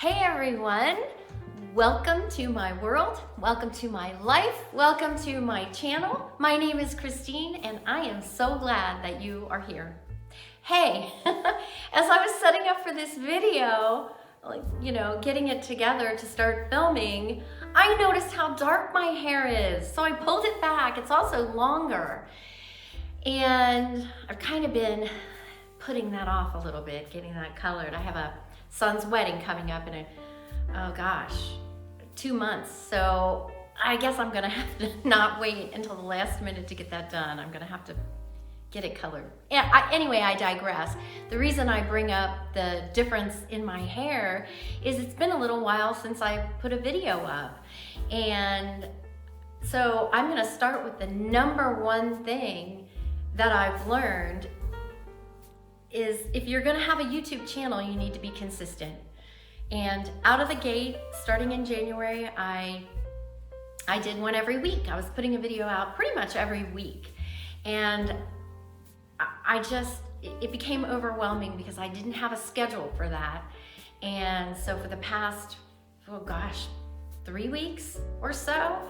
Hey everyone, welcome to my world, welcome to my life, welcome to my channel. My name is Christine and I am so glad that you are here. Hey, as I was setting up for this video, getting it together to start filming, I noticed how dark my hair is. So I pulled it back. It's also longer. And I've kind of been putting that off a little bit, getting that colored. I have a son's wedding coming up in 2 months. So I guess I'm gonna have to not wait until the last minute to get that done. I'm gonna have to get it colored. Anyway, I digress. The reason I bring up the difference in my hair is it's been a little while since I put a video up. And so I'm gonna start with the number one thing that I've learned is if you're gonna have a YouTube channel, you need to be consistent. And out of the gate, starting in January, I did one every week. I was putting a video out pretty much every week. And it became overwhelming because I didn't have a schedule for that. And so for the past, 3 weeks or so,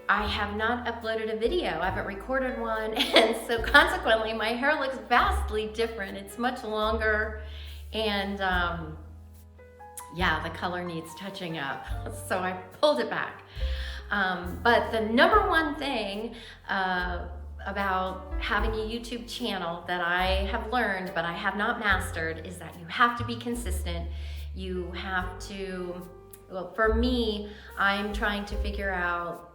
I have not uploaded a video. I haven't recorded one, and so consequently my hair looks vastly different. It's much longer, and the color needs touching up, so I pulled it back. But the number one thing about having a YouTube channel that I have learned but I have not mastered is that you have to be consistent. You have to, for me, I'm trying to figure out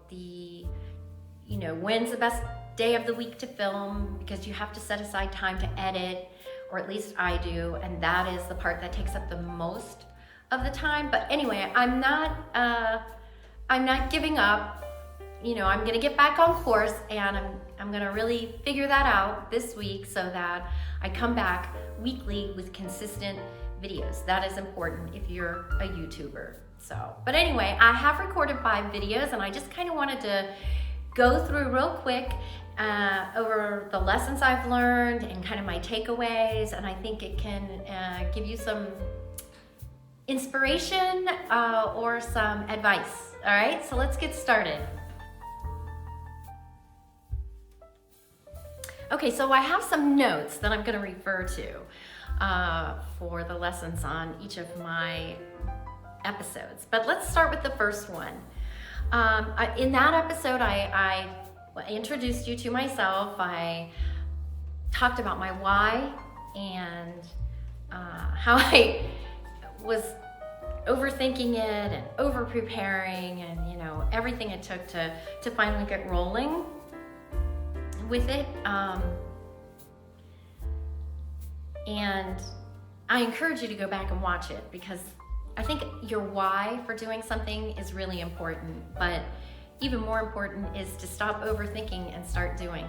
when's the best day of the week to film, because you have to set aside time to edit, or at least I do, and that is the part that takes up the most of the time. But anyway, I'm not giving up. I'm gonna get back on course, and I'm gonna really figure that out this week so that I come back weekly with consistent videos. That is important if you're a YouTuber. But anyway, I have recorded 5 videos, and I just kind of wanted to go through real quick over the lessons I've learned and kind of my takeaways, and I think it can give you some inspiration or some advice. All right, so let's get started. Okay, so I have some notes that I'm going to refer to for the lessons on each of my episodes. But let's start with the first one. In that episode, I introduced you to myself. I talked about my why and how I was overthinking it and over preparing and everything it took to finally get rolling with it. And I encourage you to go back and watch it, because I think your why for doing something is really important, but even more important is to stop overthinking and start doing.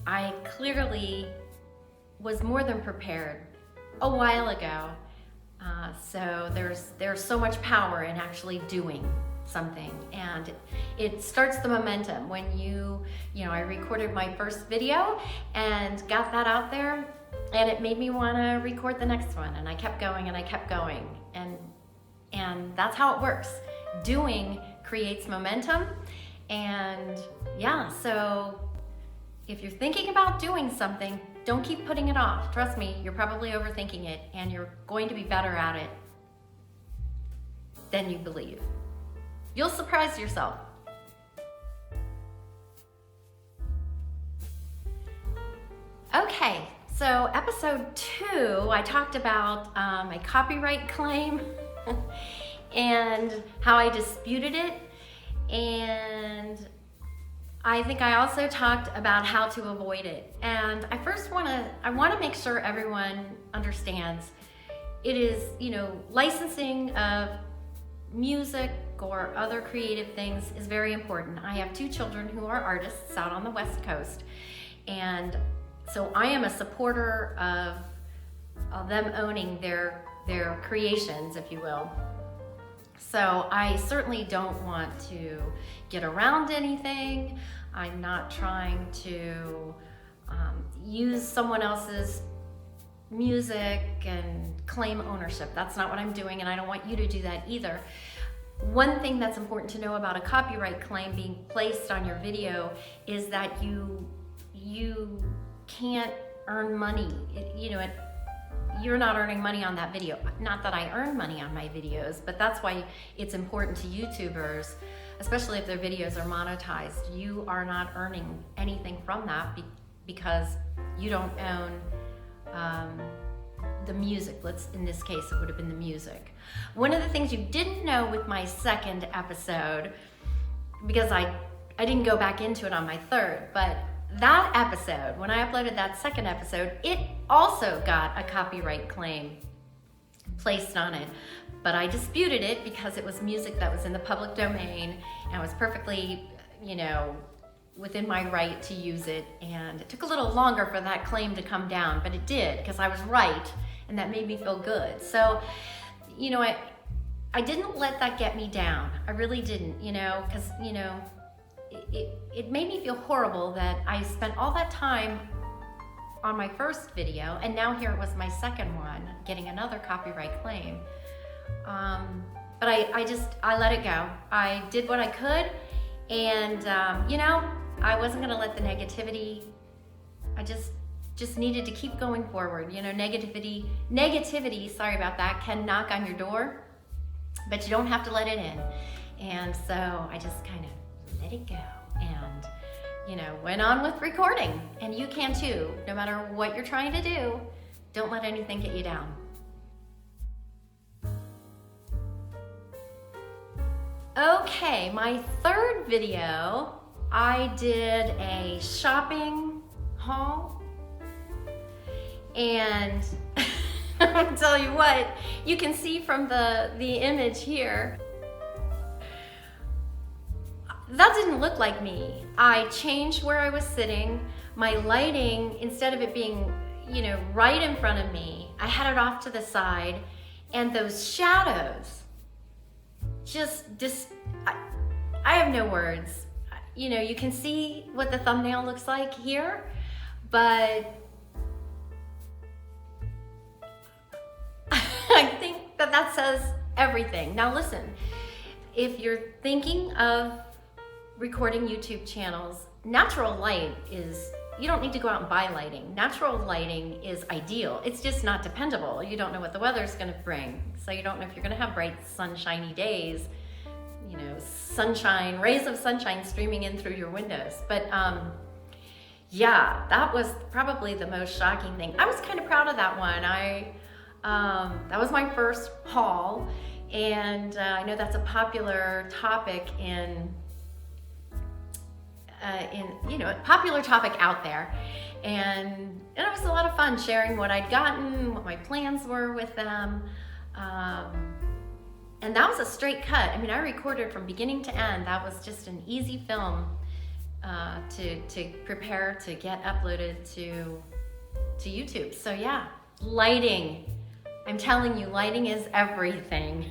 I clearly was more than prepared a while ago, so there's so much power in actually doing something, and it starts the momentum. When I recorded my first video and got that out there, and it made me want to record the next one, and I kept going and I kept going, and that's how it works. Doing creates momentum, and so if you're thinking about doing something, don't keep putting it off. Trust me, you're probably overthinking it, and you're going to be better at it than you believe. You'll surprise yourself. Okay, so episode 2, I talked about my copyright claim and how I disputed it, and I think I also talked about how to avoid it. And I want to make sure everyone understands it is, licensing of music or other creative things is very important. I have 2 children who are artists out on the West Coast, and so I am a supporter of them owning their creations, if you will. So I certainly don't want to get around anything. I'm not trying to use someone else's music and claim ownership. That's not what I'm doing, and I don't want you to do that either. One thing that's important to know about a copyright claim being placed on your video is that you can't earn money. You're not earning money on that video. Not that I earn money on my videos, but that's why it's important to YouTubers, especially if their videos are monetized. You are not earning anything from that because you don't own the music. In this case, it would have been the music. One of the things you didn't know with my second episode, because I didn't go back into it on my third, but that episode, when I uploaded that second episode, it also got a copyright claim placed on it. But I disputed it because it was music that was in the public domain and was perfectly, within my right to use it. And it took a little longer for that claim to come down, but it did, because I was right, and that made me feel good. So, I didn't let that get me down. I really didn't, because, it made me feel horrible that I spent all that time on my first video, and now here it was my second one, getting another copyright claim. But I let it go. I did what I could, and I wasn't gonna let the negativity, I just needed to keep going forward. Negativity, sorry about that, can knock on your door, but you don't have to let it in. And so I just kind of let it go and, went on with recording. And you can too, no matter what you're trying to do, don't let anything get you down. Okay, my third video, I did a shopping haul, and I'll tell you what, you can see from the image here, that didn't look like me. I changed where I was sitting. My lighting, instead of it being, right in front of me, I had it off to the side, and those shadows, I have no words. You can see what the thumbnail looks like here, but I think that says everything. Now listen, if you're thinking of recording YouTube channels, natural light you don't need to go out and buy lighting. Natural lighting is ideal. It's just not dependable. You don't know what the weather's gonna bring. So you don't know if you're gonna have bright sunshiny days, rays of sunshine streaming in through your windows. But yeah, that was probably the most shocking thing. I was kind of proud of that one. That was my first haul, and I know that's a popular topic popular topic out there, and it was a lot of fun sharing what I'd gotten, what my plans were with them, and that was a straight cut. I mean, I recorded from beginning to end. That was just an easy film to prepare to get uploaded to YouTube. So yeah, lighting. I'm telling you, lighting is everything.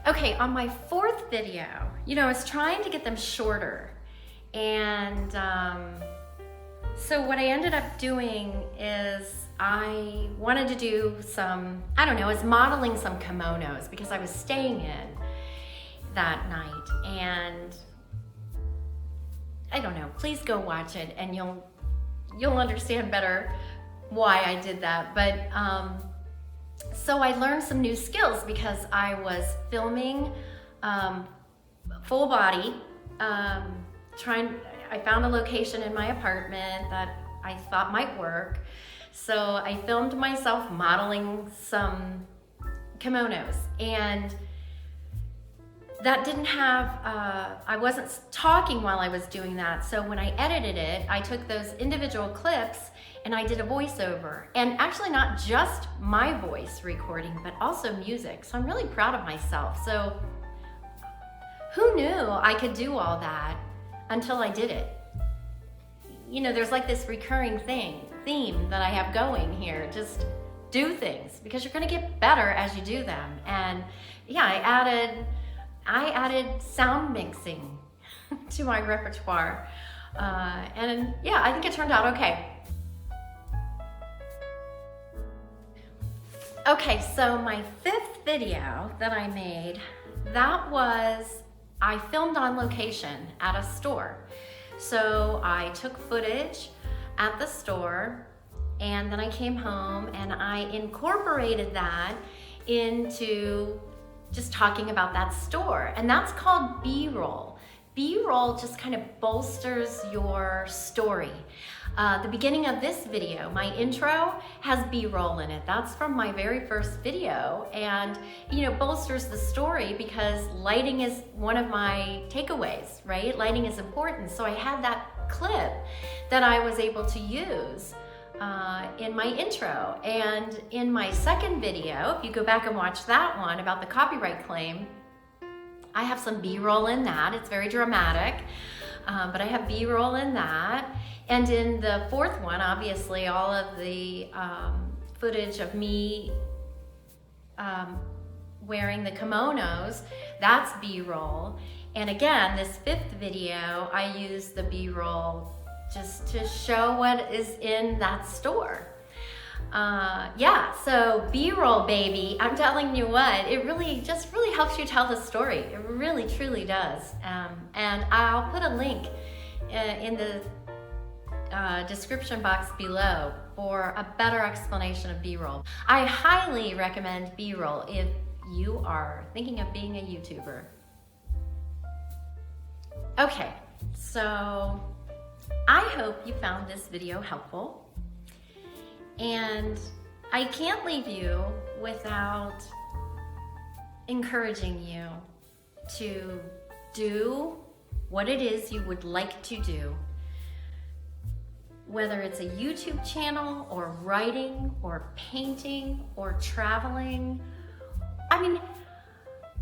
Okay, on my fourth video, I was trying to get them shorter. And so what I ended up doing is I wanted to do I was modeling some kimonos because I was staying in that night. And I don't know, please go watch it and you'll understand better why I did that. But so I learned some new skills because I was filming full body. I found a location in my apartment that I thought might work. So I filmed myself modeling some kimonos, and that didn't have, I wasn't talking while I was doing that. So when I edited it, I took those individual clips and I did a voiceover. And actually not just my voice recording, but also music. So I'm really proud of myself. So who knew I could do all that until I did it? There's like this recurring theme that I have going here. Just do things, because you're gonna get better as you do them. And yeah, I added sound mixing to my repertoire. And yeah, I think it turned out okay. Okay, so my 5th video that I made, I filmed on location at a store. So I took footage at the store, and then I came home and I incorporated that into just talking about that store. And that's called B-roll. B-roll just kind of bolsters your story. The beginning of this video, my intro, has B-roll in it. That's from my very first video, and bolsters the story because lighting is one of my takeaways, right? Lighting is important. So I had that clip that I was able to use in my intro. And in my second video, if you go back and watch that one about the copyright claim, I have some B-roll in that. It's very dramatic, but I have B-roll in that. And in the 4th one, obviously, all of the footage of me wearing the kimonos, that's B-roll. And again, this 5th video, I use the B-roll just to show what is in that store. Yeah, so B-roll, baby, I'm telling you what, it really helps you tell the story. It really, truly does. And I'll put a link in the description box below for a better explanation of B-roll. I highly recommend B-roll if you are thinking of being a YouTuber. Okay, so I hope you found this video helpful, and I can't leave you without encouraging you to do what it is you would like to do. Whether it's a YouTube channel or writing or painting or traveling. I mean,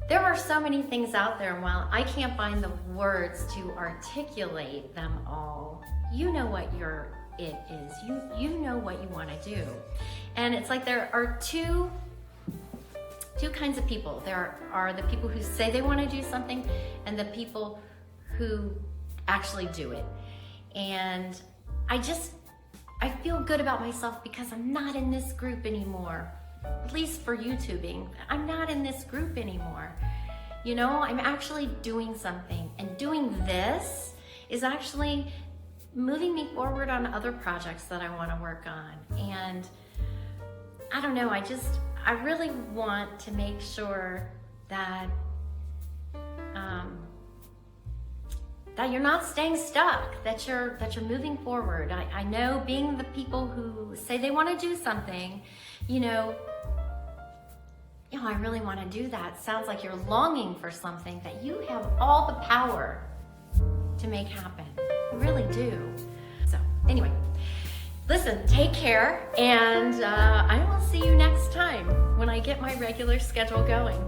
there are so many things out there, and while I can't find the words to articulate them all, you know what your it is. You know what you want to do. And it's like there are two kinds of people. There are the people who say they want to do something and the people who actually do it. And I feel good about myself because I'm not in this group anymore. At least for YouTubing, I'm not in this group anymore. I'm actually doing something, and doing this is actually moving me forward on other projects that I want to work on. And I don't know, I really want to make sure that that you're not staying stuck, that you're moving forward. I know being the people who say they want to do something, I really want to do that. Sounds like you're longing for something that you have all the power to make happen. You really do. So anyway, listen, take care, and I will see you next time when I get my regular schedule going.